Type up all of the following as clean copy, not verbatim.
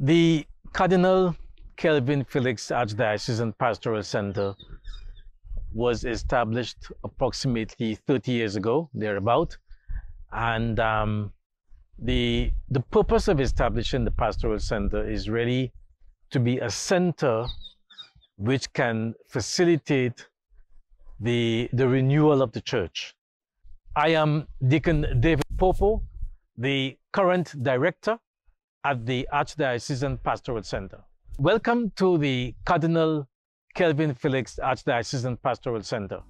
The Cardinal Kelvin Felix Archdiocesan Pastoral Center was established approximately 30 years ago, thereabout. And the purpose of establishing the Pastoral Center is really to be a center which can facilitate the renewal of the church. I am Deacon David Popo, the current director at the Archdiocesan Pastoral Center. Welcome to the Cardinal Kelvin Felix Archdiocesan Pastoral Center.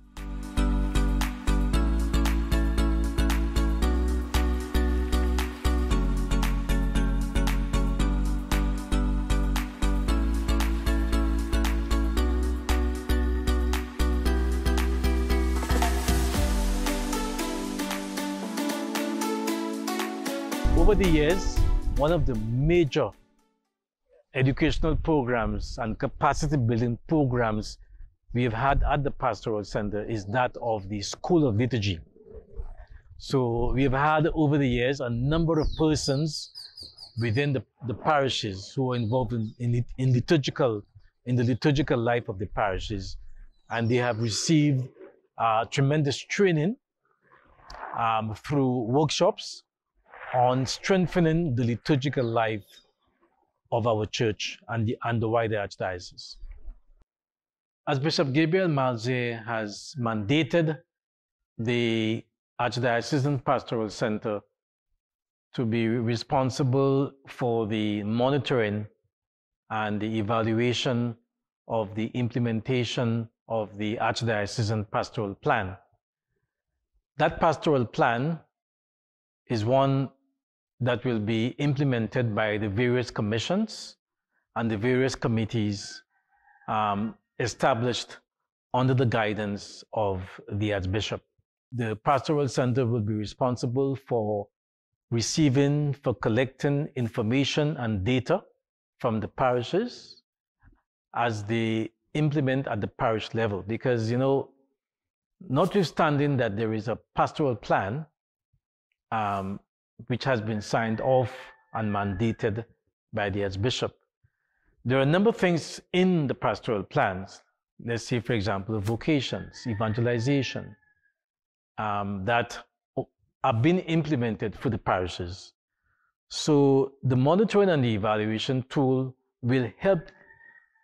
Over the years, one of the major educational programs and capacity building programs we have had at the Pastoral Center is that of the School of Liturgy. So we have had over the years a number of persons within the parishes who are involved in the liturgical life of the parishes, and they have received tremendous training through workshops on strengthening the liturgical life of our church and the wider archdiocese. As Bishop Gabriel Malze has mandated the Archdiocesan Pastoral Center to be responsible for the monitoring and the evaluation of the implementation of the Archdiocesan Pastoral Plan. That pastoral plan is one that will be implemented by the various commissions and the various committees established under the guidance of the Archbishop. The Pastoral Center will be responsible for receiving, for collecting information and data from the parishes as they implement at the parish level. Because, you know, notwithstanding that there is a pastoral plan, which has been signed off and mandated by the Archbishop, there are a number of things in the pastoral plans. Let's say, for example, vocations, evangelization, that are being implemented for the parishes. So the monitoring and the evaluation tool will help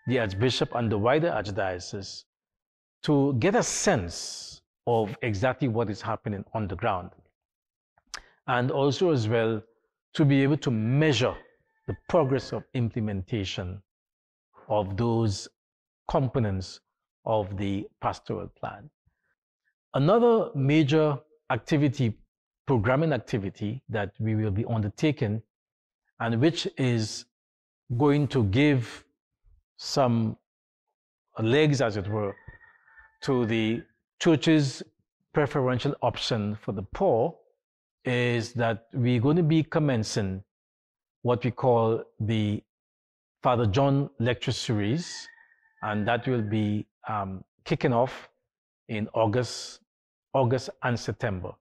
the Archbishop and the wider Archdiocese to get a sense of exactly what is happening on the ground, and also as well to be able to measure the progress of implementation of those components of the pastoral plan. Another major activity, programming activity that we will be undertaking, and which is going to give some legs, as it were, to the church's preferential option for the poor, is that we're going to be commencing what we call the Father John Lecture Series, and that will be kicking off in August and September.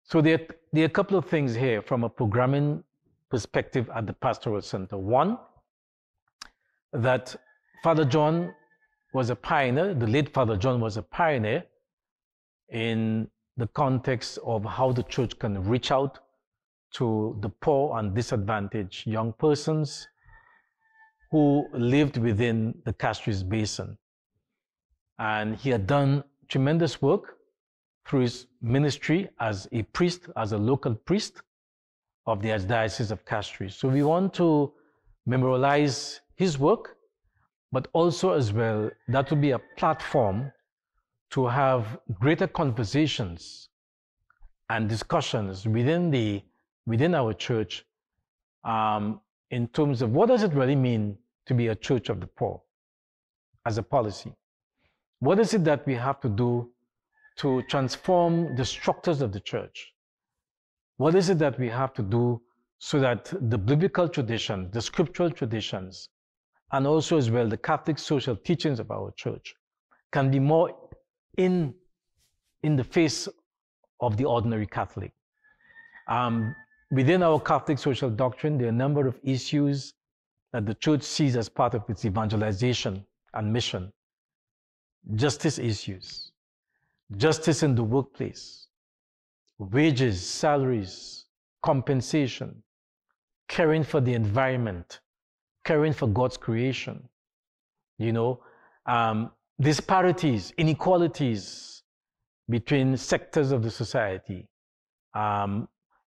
So there are a couple of things here from a programming perspective at the Pastoral Center. One, that Father John was a pioneer, the late Father John was a pioneer in the context of how the church can reach out to the poor and disadvantaged young persons who lived within the Castries Basin. And he had done tremendous work through his ministry as a priest, as a local priest of the Archdiocese of Castries. So we want to memorialize his work, but also as well, that will be a platform to have greater conversations and discussions within our church in terms of what does it really mean to be a church of the poor as a policy. What is it that we have to do to transform the structures of the church? What is it that we have to do so that the biblical tradition, the scriptural traditions, and also as well the Catholic social teachings of our church can be more in the face of the ordinary Catholic? within our Catholic social doctrine, there are a number of issues that the church sees as part of its evangelization and mission. Justice issues, justice in the workplace, wages, salaries, compensation, caring for the environment, caring for God's creation, disparities, inequalities between sectors of the society,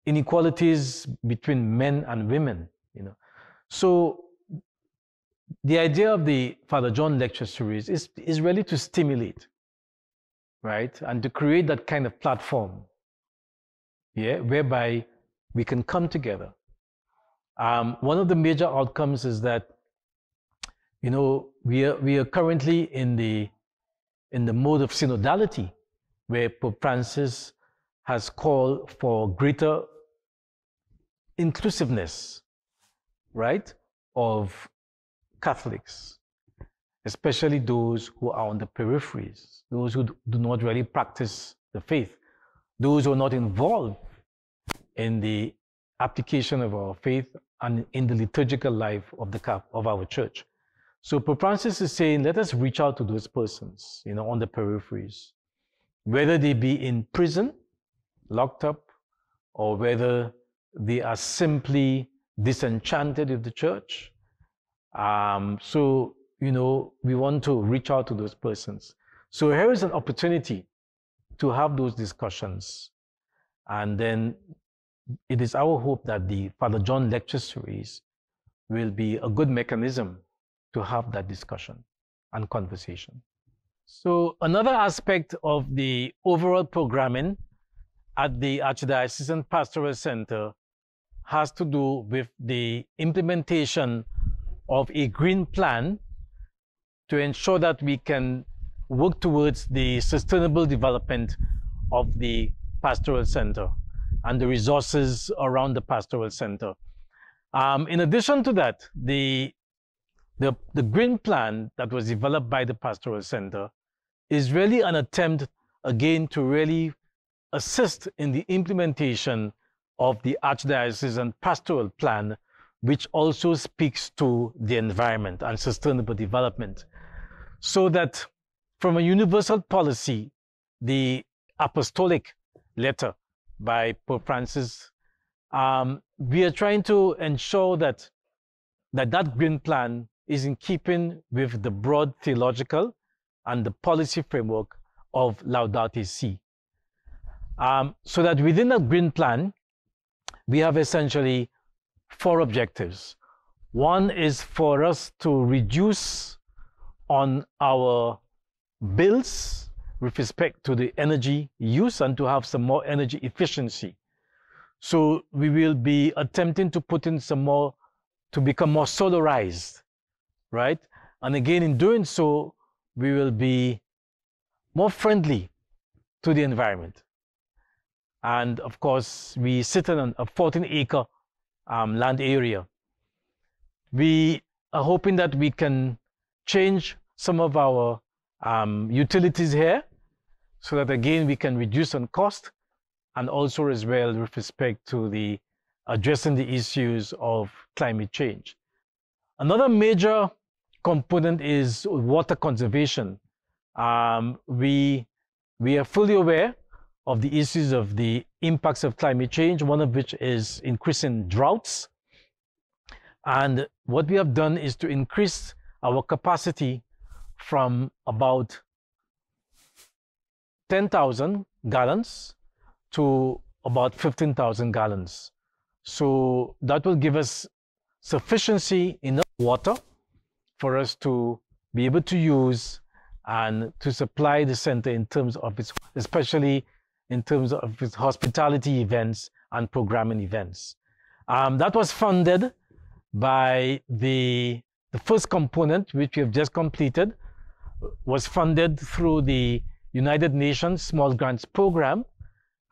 inequalities between men and women, So the idea of the Father John lecture series is really to stimulate, right? And to create that kind of platform, whereby we can come together. One of the major outcomes is that, we are currently in the mode of synodality, where Pope Francis has called for greater inclusiveness, right, of Catholics, especially those who are on the peripheries, those who do not really practice the faith, those who are not involved in the application of our faith and in the liturgical life of our church. So Pope Francis is saying, let us reach out to those persons, on the peripheries, whether they be in prison, locked up, or whether they are simply disenchanted with the church. We want to reach out to those persons. So here is an opportunity to have those discussions. And then it is our hope that the Father John lecture series will be a good mechanism to have that discussion and conversation. So another aspect of the overall programming at the Archdiocesan Pastoral Center has to do with the implementation of a green plan to ensure that we can work towards the sustainable development of the Pastoral Center and the resources around the Pastoral Center. In addition to that, the green plan that was developed by the Pastoral Center is really an attempt, again, to really assist in the implementation of the Archdiocesan Pastoral Plan, which also speaks to the environment and sustainable development. So that from a universal policy, the apostolic letter by Pope Francis, we are trying to ensure that green plan is in keeping with the broad theological and the policy framework of Laudato Si. So that within that green plan, we have essentially 4 objectives. One is for us to reduce on our bills with respect to the energy use and to have some more energy efficiency. So we will be attempting to put in some more, to become more solarized, right? And again, in doing so, we will be more friendly to the environment. And of course, we sit on a 14-acre land area. We are hoping that we can change some of our utilities here so that, again, we can reduce on cost and also as well with respect to the addressing the issues of climate change. Another major component is water conservation. We are fully aware of the issues of the impacts of climate change, one of which is increasing droughts. And what we have done is to increase our capacity from about 10,000 gallons to about 15,000 gallons. So that will give us sufficiency enough water for us to be able to use and to supply the center in terms of its, especially in terms of its hospitality events and programming events. That was funded by the first component, which we have just completed, was funded through the United Nations Small Grants Program.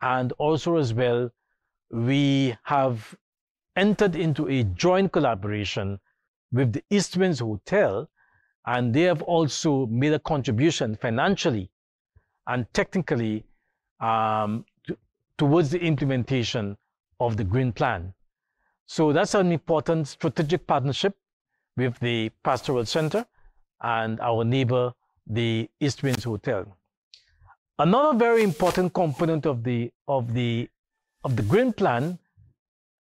And also as well, we have entered into a joint collaboration with the East Winds Hotel, and they have also made a contribution financially and technically towards the implementation of the Green Plan. So that's an important strategic partnership with the Pastoral Center and our neighbor, the East Winds Hotel. Another very important component of the Green Plan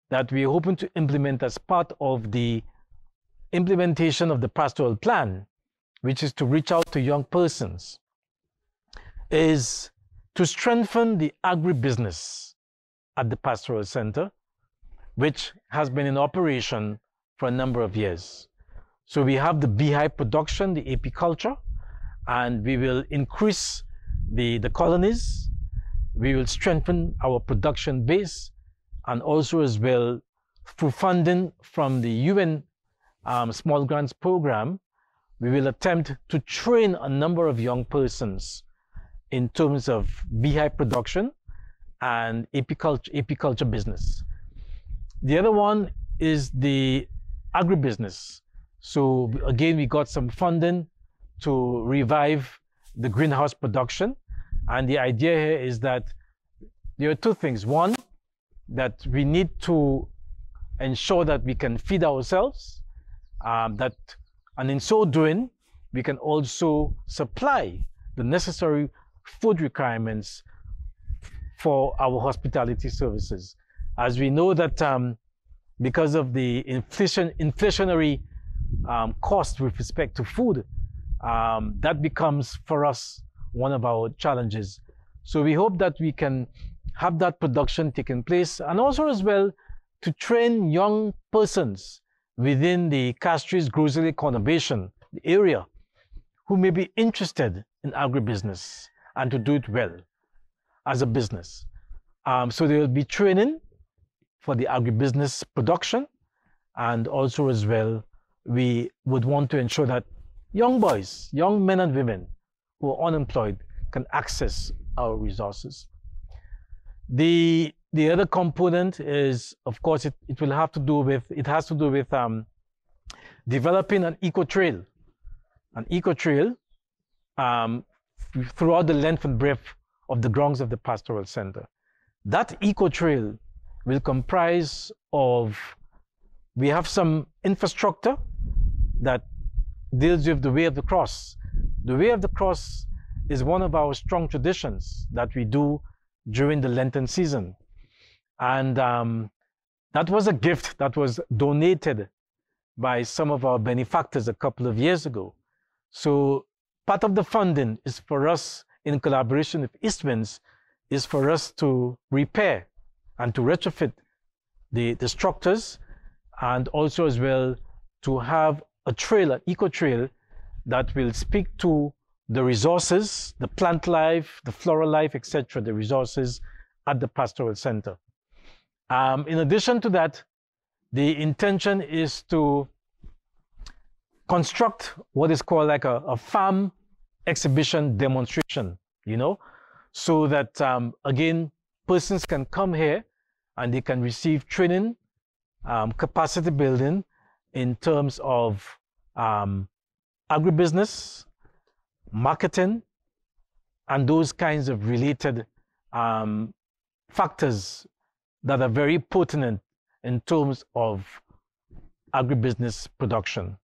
that we're hoping to implement as part of the implementation of the Pastoral Plan, which is to reach out to young persons, is to strengthen the agribusiness at the Pastoral Center, which has been in operation for a number of years. So we have the beehive production, the apiculture, and we will increase the colonies. We will strengthen our production base, and also as well through funding from the UN Small Grants Program, we will attempt to train a number of young persons in terms of beehive production and apiculture business. The other one is the agribusiness. So again, we got some funding to revive the greenhouse production. And the idea here is that there are two things. One, that we need to ensure that we can feed ourselves, and in so doing, we can also supply the necessary food requirements for our hospitality services. As we know that because of the inflationary cost with respect to food, that becomes for us one of our challenges. So we hope that we can have that production taking place, and also as well to train young persons within the Castries Grocery conurbation, the area, who may be interested in agribusiness and to do it well as a business. So there will be training for the agribusiness production, and also as well, we would want to ensure that young boys, young men and women who are unemployed can access our resources. The other component is, of course, it has to do with developing an eco-trail throughout the length and breadth of the grounds of the Pastoral Center. That eco-trail will comprise of, we have some infrastructure that deals with the Way of the Cross. The Way of the Cross is one of our strong traditions that we do during the Lenten season. And that was a gift that was donated by some of our benefactors a couple of years ago. So part of the funding is for us, in collaboration with East Winds, is for us to repair and to retrofit the structures, and also as well to have a trail, an eco-trail that will speak to the resources, the plant life, the floral life, etc., the resources at the Pastoral Center. In addition to that, the intention is to construct what is called like a farm exhibition demonstration, so that, again, persons can come here and they can receive training, capacity building in terms of agribusiness, marketing, and those kinds of related factors that are very pertinent in terms of agribusiness production.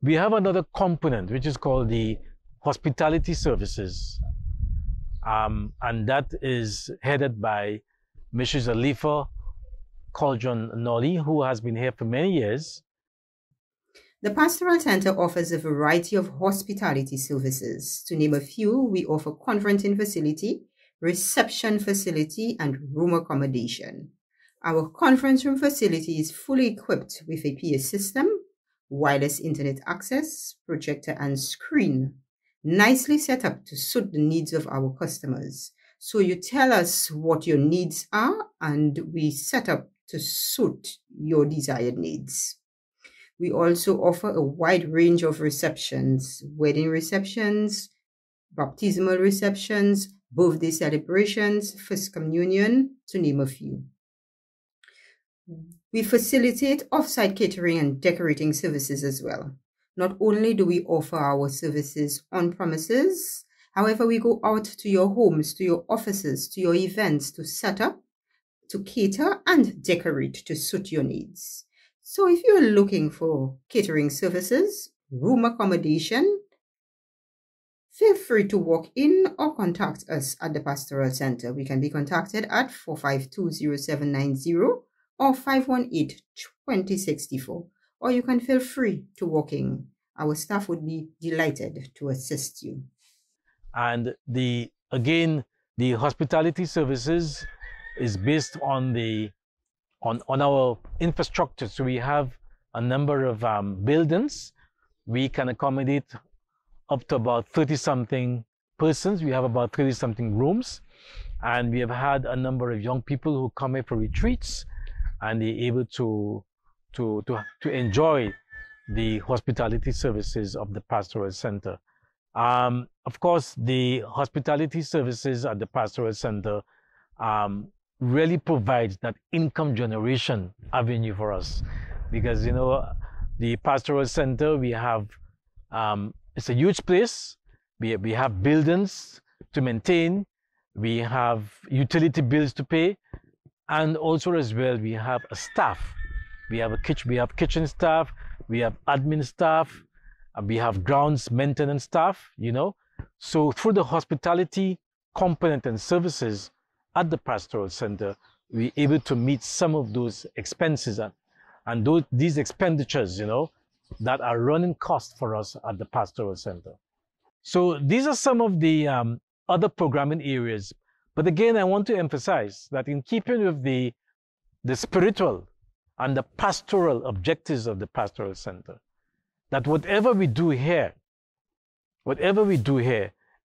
We have another component which is called the hospitality services, and that is headed by Mrs. Alifa Caldron-Nolly, who has been here for many years. The Pastoral Center offers a variety of hospitality services. To name a few, we offer conferencing facility, reception facility, and room accommodation. Our conference room facility is fully equipped with a PA system, wireless internet access, projector, and screen, nicely set up to suit the needs of our customers. So you tell us what your needs are, and we set up to suit your desired needs. We also offer a wide range of receptions: wedding receptions, baptismal receptions, birthday celebrations, first communion, to name a few. We facilitate off-site catering and decorating services as well. Not only do we offer our services on premises, however, we go out to your homes, to your offices, to your events to set up to cater and decorate to suit your needs. So if you're looking for catering services, room accommodation, feel free to walk in or contact us at the Pastoral Center. We can be contacted at 452-0790 or 518-2064. Or you can feel free to walk in. Our staff would be delighted to assist you. And again, the hospitality services is based on our infrastructure. So we have a number of buildings. We can accommodate up to about 30-something persons. We have about 30-something rooms. And we have had a number of young people who come here for retreats, and they're able to enjoy the hospitality services of the Pastoral Center. Of course, the hospitality services at the Pastoral Center really provides that income generation avenue for us, because the Pastoral Center, we have it's a huge place. We have buildings to maintain, we have utility bills to pay, and also as well we have a staff. We have kitchen staff, we have admin staff, we have grounds maintenance staff. So through the hospitality component and services at the Pastoral Center, we're able to meet some of those expenses and these expenditures, that are running costs for us at the Pastoral Center. So these are some of the other programming areas. But again, I want to emphasize that in keeping with the spiritual and the pastoral objectives of the Pastoral Center, that whatever we do here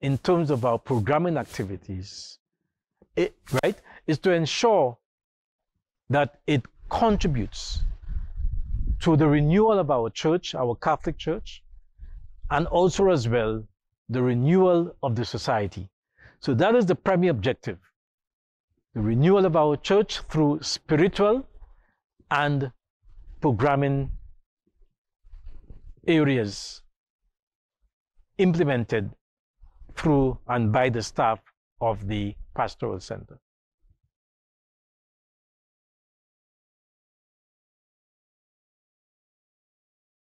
in terms of our programming activities, is to ensure that it contributes to the renewal of our church, our Catholic Church, and also as well the renewal of the society. So that is the primary objective, the renewal of our church through spiritual and programming areas implemented through and by the staff of the Pastoral Center.